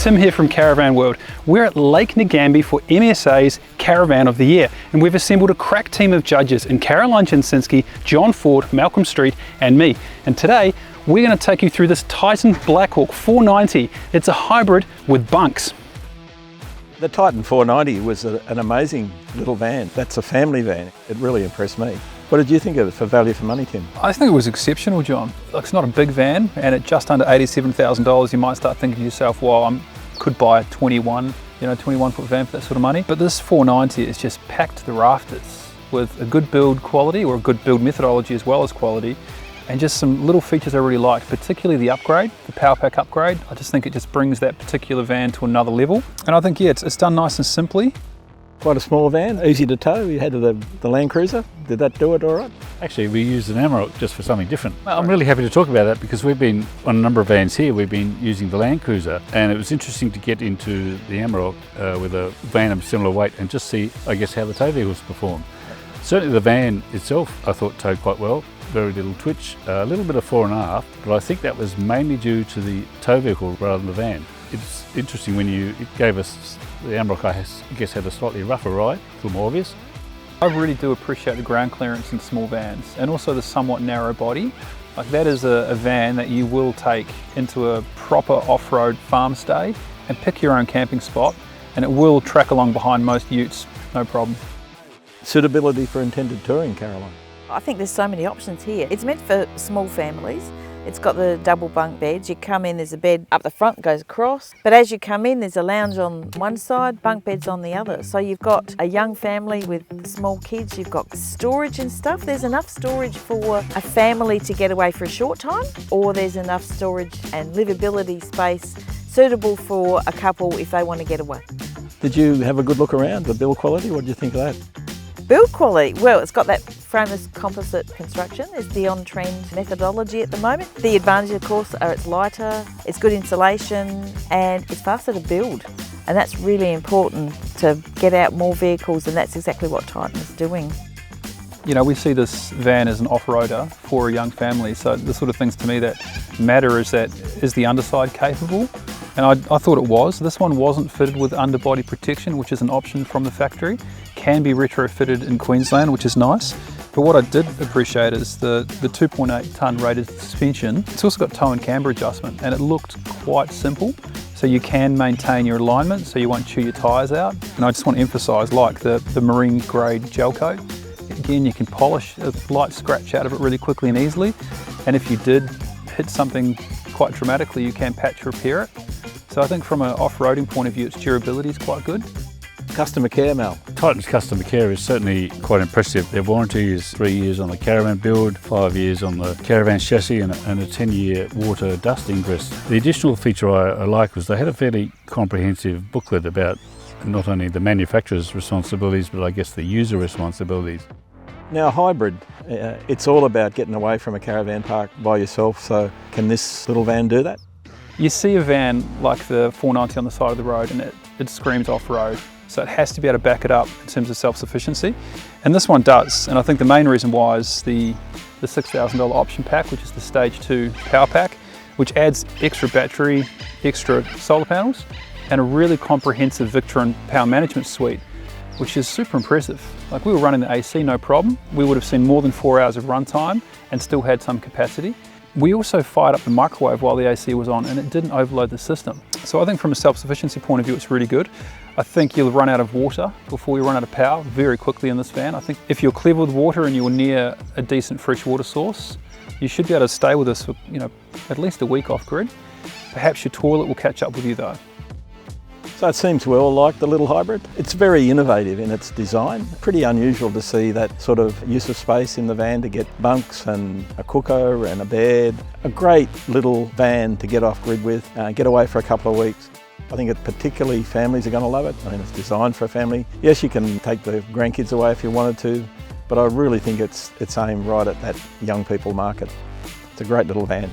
Tim here from Caravan World. We're at Lake Ngambie for MSA's Caravan of the Year, and we've assembled a crack team of judges in Caroline Jasinski, John Ford, Malcolm Street and me. And today we're going to take you through this Titan Blackhawk 490. It's a hybrid with bunks. The Titan 490 was an amazing little van. That's a family van. It really impressed me. What did you think of it for value for money, Tim? I think it was exceptional, John. It's not a big van, and at just under $87,000 you might start thinking to yourself, well, I could buy a 21-foot van for that sort of money. But this 490 is just packed to the rafters with a good build quality, or a good build methodology as well as quality, and just some little features I really liked, particularly the upgrade, the power pack upgrade. I just think it just brings that particular van to another level. And I think, yeah, it's done nice and simply. Quite a small van, easy to tow. You had the Land Cruiser. Did that do it all right? Actually, we used an Amarok just for something different. I'm really happy to talk about that because we've been on a number of vans here. We've been using the Land Cruiser, and it was interesting to get into the Amarok with a van of similar weight and just see, I guess, how the tow vehicles perform. Certainly the van itself, I thought, towed quite well. Very little twitch, a little bit of fore and aft, but I think that was mainly due to the tow vehicle rather than the van. It's interesting when it gave us, the Amarok I guess had a slightly rougher ride, a little more obvious. I really do appreciate the ground clearance in small vans, and also the somewhat narrow body. Like, that is a van that you will take into a proper off-road farm stay and pick your own camping spot, and it will track along behind most utes, no problem. Suitability for intended touring, Caroline. I think there's so many options here. It's meant for small families. It's got the double bunk beds. You come in, there's a bed up the front, goes across. But as you come in, there's a lounge on one side, bunk beds on the other. So you've got a young family with small kids, you've got storage and stuff. There's enough storage for a family to get away for a short time, or there's enough storage and livability space suitable for a couple if they want to get away. Did you have a good look around, the build quality? What did you think of that? Build quality, well, it's got that frameless composite construction. It's the on-trend methodology at the moment. The advantage, of course, are it's lighter, it's good insulation, and it's faster to build. And that's really important to get out more vehicles, and that's exactly what Titan is doing. You know, we see this van as an off-roader for a young family, so the sort of things to me that matter is the underside capable? And I thought it was. This one wasn't fitted with underbody protection, which is an option from the factory. Can be retrofitted in Queensland, which is nice. But what I did appreciate is the 2.8 tonne rated suspension. It's also got toe and camber adjustment, and it looked quite simple. So you can maintain your alignment, so you won't chew your tyres out. And I just want to emphasise, like the marine grade gel coat, again, you can polish a light scratch out of it really quickly and easily. And if you did hit something quite dramatically, you can patch repair it. So I think from an off-roading point of view, its durability is quite good. Customer care, Mal. Titan's customer care is certainly quite impressive. Their warranty is 3 years on the Caravan build, 5 years on the Caravan chassis, and a 10-year water dust ingress. The additional feature I like was they had a fairly comprehensive booklet about not only the manufacturer's responsibilities, but I guess the user responsibilities. Now, hybrid, it's all about getting away from a caravan park by yourself, so can this little van do that? You see a van like the 490 on the side of the road, and it screams off-road. So it has to be able to back it up in terms of self-sufficiency. And this one does. And I think the main reason why is the $6,000 option pack, which is the Stage 2 power pack, which adds extra battery, extra solar panels, and a really comprehensive Victron power management suite, which is super impressive. Like, we were running the AC no problem. We would have seen more than 4 hours of runtime and still had some capacity. We also fired up the microwave while the AC was on, and it didn't overload the system. So I think from a self-sufficiency point of view, it's really good. I think you'll run out of water before you run out of power very quickly in this van. I think if you're clever with water and you're near a decent fresh water source, you should be able to stay with this for, at least a week off grid. Perhaps your toilet will catch up with you though. So it seems well like the little hybrid. It's very innovative in its design. Pretty unusual to see that sort of use of space in the van to get bunks and a cooker and a bed. A great little van to get off grid with, get away for a couple of weeks. I think particularly families are going to love it. I mean, it's designed for a family. Yes, you can take the grandkids away if you wanted to, but I really think it's aimed right at that young people market. It's a great little van.